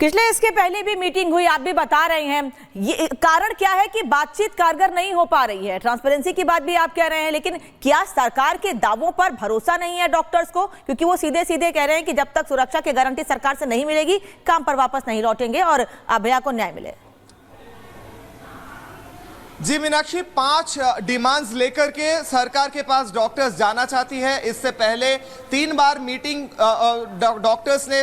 पिछले इसके पहले भी मीटिंग हुई, आप भी बता रहे हैं, ये कारण क्या है कि बातचीत कारगर नहीं हो पा रही है? ट्रांसपेरेंसी की बात भी आप कह रहे हैं, लेकिन क्या सरकार के दावों पर भरोसा नहीं है डॉक्टर्स को? क्योंकि वो सीधे सीधे कह रहे हैं कि जब तक सुरक्षा की गारंटी सरकार से नहीं मिलेगी काम पर वापस नहीं लौटेंगे और अभया को न्याय मिले। जी मीनाक्षी, 5 डिमांड्स लेकर के सरकार के पास डॉक्टर्स जाना चाहती है। इससे पहले 3 बार मीटिंग डॉक्टर्स ने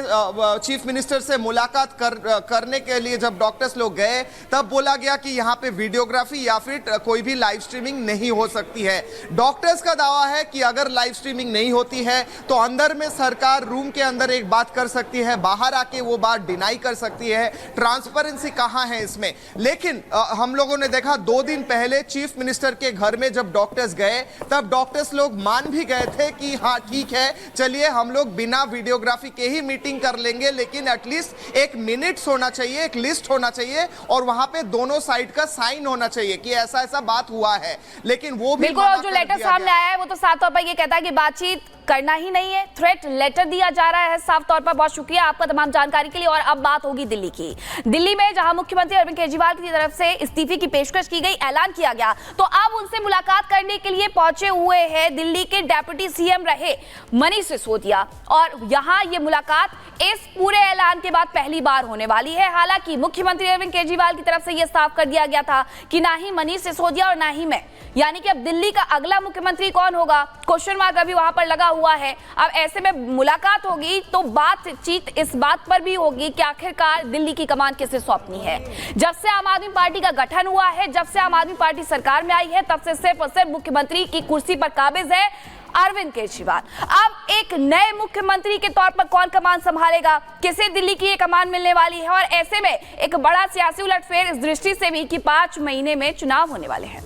चीफ मिनिस्टर से मुलाकात करने के लिए जब डॉक्टर्स लोग गए तब बोला गया कि यहाँ पे वीडियोग्राफी या फिर कोई भी लाइव स्ट्रीमिंग नहीं हो सकती है। डॉक्टर्स का दावा है कि अगर लाइव स्ट्रीमिंग नहीं होती है तो अंदर में सरकार रूम के अंदर एक बात कर सकती है, बाहर आके वो बात डिनाई कर सकती है। ट्रांसपेरेंसी कहाँ है इसमें? लेकिन हम लोगों ने देखा 2 दिन पहले चीफ मिनिस्टर के घर में जब डॉक्टर्स गए तब डॉक्टर्स लोग मान भी गए थे कि हाँ ठीक है, चलिए हम लोग बिना वीडियोग्राफी के ही मीटिंग कर लेंगे, लेकिन एटलीस्ट एक मिनट्स होना चाहिए, एक लिस्ट होना चाहिए और वहां पे दोनों साइड का साइन होना चाहिए कि ऐसा ऐसा बात हुआ है। लेकिन वो भी बिल्कुल, और जो लेटर सामने आया है वो तो साफ तौर पर ये कहता है कि बातचीत करना ही नहीं है, थ्रेट लेटर दिया जा रहा है साफ तौर पर। बहुत शुक्रिया आपका तमाम जानकारी के लिए। और अब बात होगी दिल्ली की। दिल्ली में जहां मुख्यमंत्री अरविंद केजरीवाल की तरफ से इस्तीफे की पेशकश की गई, ऐलान किया गया, तो अब उनसे मुलाकात करने के लिए पहुंचे हुए हैं दिल्ली के डेप्यूटी सीएम रहे मनीष सिसोदिया। और यहां ये मुलाकात इस पूरे ऐलान के बाद पहली बार होने वाली है। हालांकि मुख्यमंत्री अरविंद केजरीवाल की तरफ से यह साफ कर दिया गया था कि ना ही मनीष सिसोदिया और ना ही मैं, यानी कि अब दिल्ली का अगला मुख्यमंत्री कौन होगा, क्वेश्चन मार्क अभी वहां पर लगा हुआ है। अब ऐसे में मुलाकात होगी तो बातचीत इस बात पर भी होगी कि आखिरकार दिल्ली की कमान किसे सौंपनी है। जब से आम आदमी पार्टी का गठन हुआ है, जब से आम आदमी पार्टी सरकार में आई है, तब से सिर्फ और सिर्फ मुख्यमंत्री की कुर्सी पर काबिज है अरविंद केजरीवाल। अब एक नए मुख्यमंत्री के तौर पर कौन कमान संभालेगा, किसे दिल्ली की ये कमान मिलने वाली है? और ऐसे में एक बड़ा सियासी उलटफेर इस दृष्टि से भी कि 5 महीने में चुनाव होने वाले हैं।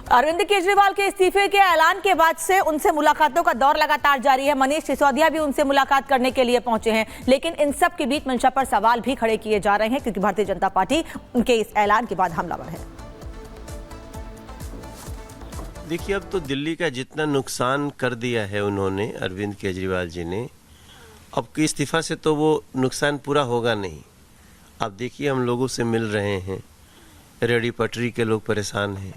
अरविंद केजरीवाल के इस्तीफे के ऐलान के बाद से उनसे मुलाकातों का दौर लगातार जारी है। मनीष सिसोदिया भी उनसे मुलाकात करने के लिए पहुंचे हैं, लेकिन इन सब के बीच मंशा पर सवाल भी खड़े किए जा रहे हैं क्योंकि भारतीय जनता पार्टी उनके इस ऐलान के बाद हमलावर है। देखिए, अब तो दिल्ली का जितना नुकसान कर दिया है उन्होंने, अरविंद केजरीवाल जी ने, अब की इस्तीफा से तो वो नुकसान पूरा होगा नहीं। अब देखिए, हम लोगों से मिल रहे हैं, रेहड़ी पटरी के लोग परेशान हैं,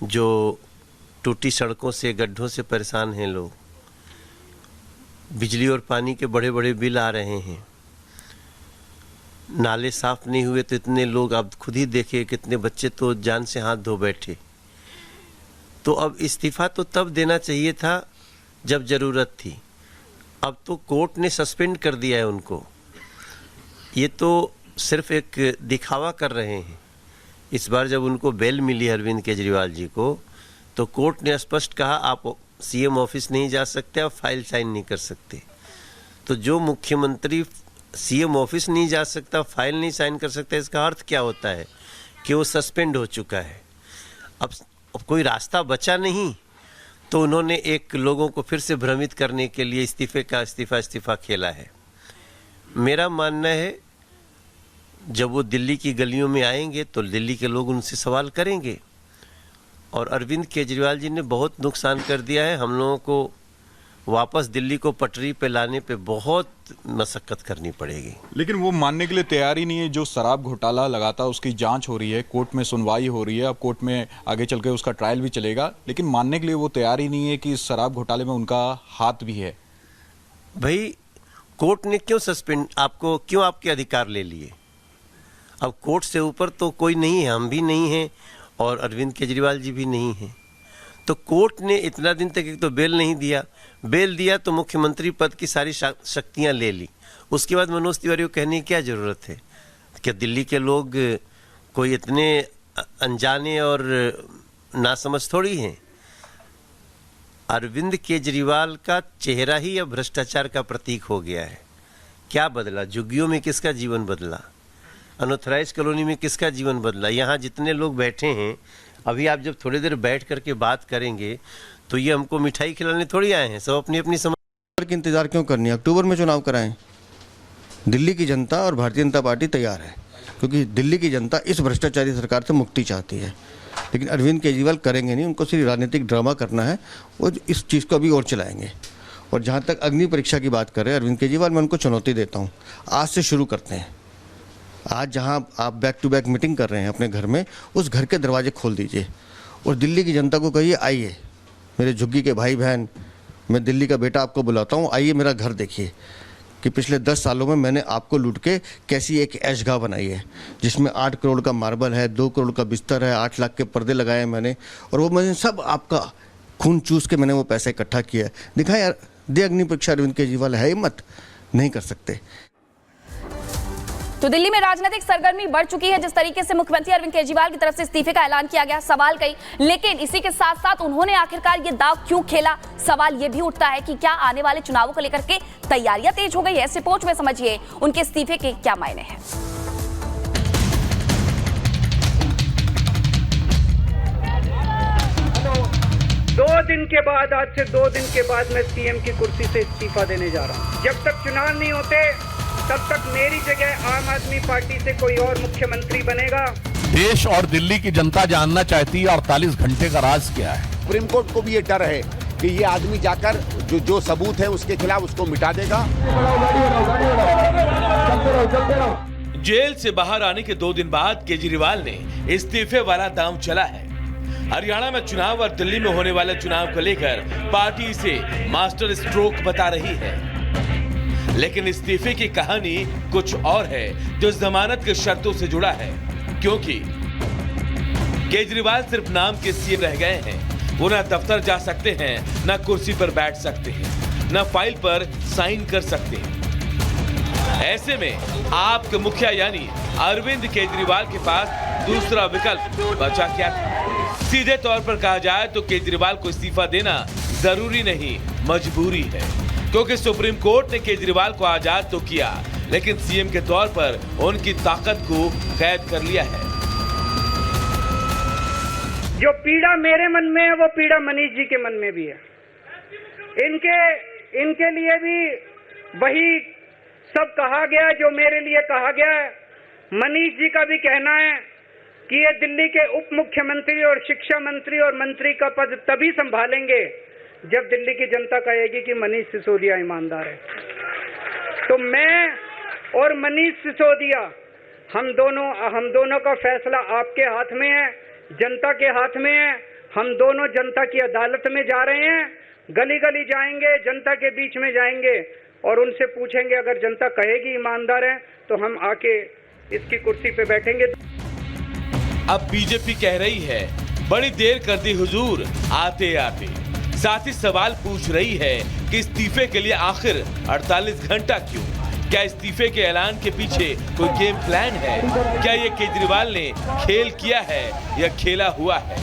जो टूटी सड़कों से, गड्ढों से परेशान हैं लोग, बिजली और पानी के बड़े बड़े बिल आ रहे हैं, नाले साफ नहीं हुए तो इतने लोग, आप खुद ही देखिए कितने बच्चे तो जान से हाथ धो बैठे। तो अब इस्तीफा तो तब देना चाहिए था जब ज़रूरत थी। अब तो कोर्ट ने सस्पेंड कर दिया है उनको। ये तो सिर्फ एक दिखावा कर रहे हैं। इस बार जब उनको बेल मिली अरविंद केजरीवाल जी को, तो कोर्ट ने स्पष्ट कहा आप सीएम ऑफिस नहीं जा सकते, आप फाइल साइन नहीं कर सकते। तो जो मुख्यमंत्री सीएम ऑफिस नहीं जा सकता, फाइल नहीं साइन कर सकता, इसका अर्थ क्या होता है कि वो सस्पेंड हो चुका है। अब कोई रास्ता बचा नहीं, तो उन्होंने एक लोगों को फिर से भ्रमित करने के लिए इस्तीफा खेला है। मेरा मानना है जब वो दिल्ली की गलियों में आएंगे तो दिल्ली के लोग उनसे सवाल करेंगे। और अरविंद केजरीवाल जी ने बहुत नुकसान कर दिया है। हम लोगों को वापस दिल्ली को पटरी पे लाने पे बहुत मशक्कत करनी पड़ेगी। लेकिन वो मानने के लिए तैयार ही नहीं है। जो शराब घोटाला लगातार उसकी जांच हो रही है, कोर्ट में सुनवाई हो रही है, अब कोर्ट में आगे चल के उसका ट्रायल भी चलेगा, लेकिन मानने के लिए वो तैयार ही नहीं है कि शराब घोटाले में उनका हाथ भी है। भाई, कोर्ट ने क्यों सस्पेंड, आपको क्यों आपके अधिकार ले लिए? अब कोर्ट से ऊपर तो कोई नहीं है, हम भी नहीं हैं और अरविंद केजरीवाल जी भी नहीं हैं। तो कोर्ट ने इतना दिन तक एक तो बेल नहीं दिया, बेल दिया तो मुख्यमंत्री पद की सारी शक्तियां ले ली। उसके बाद मनोज तिवारी को कहने की क्या ज़रूरत है? क्या दिल्ली के लोग कोई इतने अनजाने और नासमझ थोड़ी हैं? अरविंद केजरीवाल का चेहरा ही अब भ्रष्टाचार का प्रतीक हो गया है। क्या बदला? झुग्गियों में किसका जीवन बदला? अनऑथराइज कॉलोनी में किसका जीवन बदला? यहाँ जितने लोग बैठे हैं, अभी आप जब थोड़ी देर बैठ करके बात करेंगे तो ये हमको मिठाई खिलाने थोड़ी आए हैं, सब अपनी अपनी समझ की इंतजार क्यों करनी है? अक्टूबर में चुनाव कराएं। दिल्ली की जनता और भारतीय जनता पार्टी तैयार है, क्योंकि दिल्ली की जनता इस भ्रष्टाचारी सरकार से मुक्ति चाहती है। लेकिन अरविंद केजरीवाल करेंगे नहीं, उनको सिर्फ राजनीतिक ड्रामा करना है। वो इस चीज़ को अभी और चलाएंगे और जहाँ तक अग्नि परीक्षा की बात कर रहे हैं अरविंद केजरीवाल, मैं उनको चुनौती देता हूँ, आज से शुरू करते हैं। आज जहाँ आप बैक टू बैक मीटिंग कर रहे हैं अपने घर में, उस घर के दरवाजे खोल दीजिए और दिल्ली की जनता को कहिए आइए मेरे झुग्गी के भाई बहन, मैं दिल्ली का बेटा आपको बुलाता हूँ, आइए मेरा घर देखिए कि पिछले 10 सालों में मैंने आपको लूट के कैसी एक ऐशगाह बनाई है, जिसमें 8 करोड़ का मार्बल है, 2 करोड़ का बिस्तर है, 8 लाख के पर्दे लगाए हैं मैंने, और वो मैंने सब आपका खून चूस के मैंने वो पैसा इकट्ठा किया है। दिखाएं यार, दे अग्नि परीक्षा अरविंद केजरीवाल, है हिम्मत? नहीं कर सकते। तो दिल्ली में राजनीतिक सरगर्मी बढ़ चुकी है। जिस तरीके से मुख्यमंत्री अरविंद केजरीवाल की तरफ से इस्तीफे का ऐलान किया गया, सवाल कई, लेकिन इसी के साथ साथ उन्होंने आखिरकार ये दाव क्यों खेला? सवाल ये भी उठता है कि क्या आने वाले चुनावों को लेकर के तैयारियां तेज हो गई है? इस रिपोर्ट में समझिए उनके इस्तीफे के क्या मायने हैं। 2 दिन के बाद, आज से 2 दिन के बाद मैं सीएम की कुर्सी से इस्तीफा देने जा रहा हूं। जब तक चुनाव नहीं होते तब तक मेरी जगह आम आदमी पार्टी से कोई और मुख्यमंत्री बनेगा। देश और दिल्ली की जनता जानना चाहती है 48 घंटे का राज क्या है। सुप्रीम कोर्ट को भी ये डर है कि ये आदमी जाकर जो सबूत है उसके खिलाफ उसको मिटा देगा। जेल से बाहर आने के 2 दिन बाद केजरीवाल ने इस्तीफे वाला दांव चला है। हरियाणा में चुनाव और दिल्ली में होने वाले चुनाव को लेकर पार्टी इसे मास्टर स्ट्रोक बता रही है, लेकिन इस्तीफे की कहानी कुछ और है जो जमानत की शर्तों से जुड़ा है, क्योंकि केजरीवाल सिर्फ नाम के सीएम रह गए हैं। वो न दफ्तर जा सकते हैं, न कुर्सी पर बैठ सकते हैं, न फाइल पर साइन कर सकते हैं। ऐसे में आपके मुखिया यानी अरविंद केजरीवाल के पास दूसरा विकल्प बचा क्या था? सीधे तौर पर कहा जाए तो केजरीवाल को इस्तीफा देना जरूरी नहीं, मजबूरी है, क्योंकि सुप्रीम कोर्ट ने केजरीवाल को आजाद तो किया, लेकिन सीएम के तौर पर उनकी ताकत को कैद कर लिया है। जो पीड़ा मेरे मन में है वो पीड़ा मनीष जी के मन में भी है। इनके लिए भी वही सब कहा गया जो मेरे लिए कहा गया है। मनीष जी का भी कहना है कि ये दिल्ली के उप मुख्यमंत्री और शिक्षा मंत्री और मंत्री का पद तभी संभालेंगे जब दिल्ली की जनता कहेगी कि मनीष सिसोदिया ईमानदार है। तो मैं और मनीष सिसोदिया, हम दोनों का फैसला आपके हाथ में है, जनता के हाथ में है। हम दोनों जनता की अदालत में जा रहे हैं, गली गली जाएंगे, जनता के बीच में जाएंगे और उनसे पूछेंगे, अगर जनता कहेगी ईमानदार है तो हम आके इसकी कुर्सी पे बैठेंगे। अब बीजेपी कह रही है बड़ी देर कर दी हुजूर आते आते, साथ ही सवाल पूछ रही है कि इस्तीफे के लिए आखिर 48 घंटा क्यों? क्या इस्तीफे के ऐलान के पीछे कोई गेम प्लान है? क्या ये केजरीवाल ने खेल किया है या खेला हुआ है?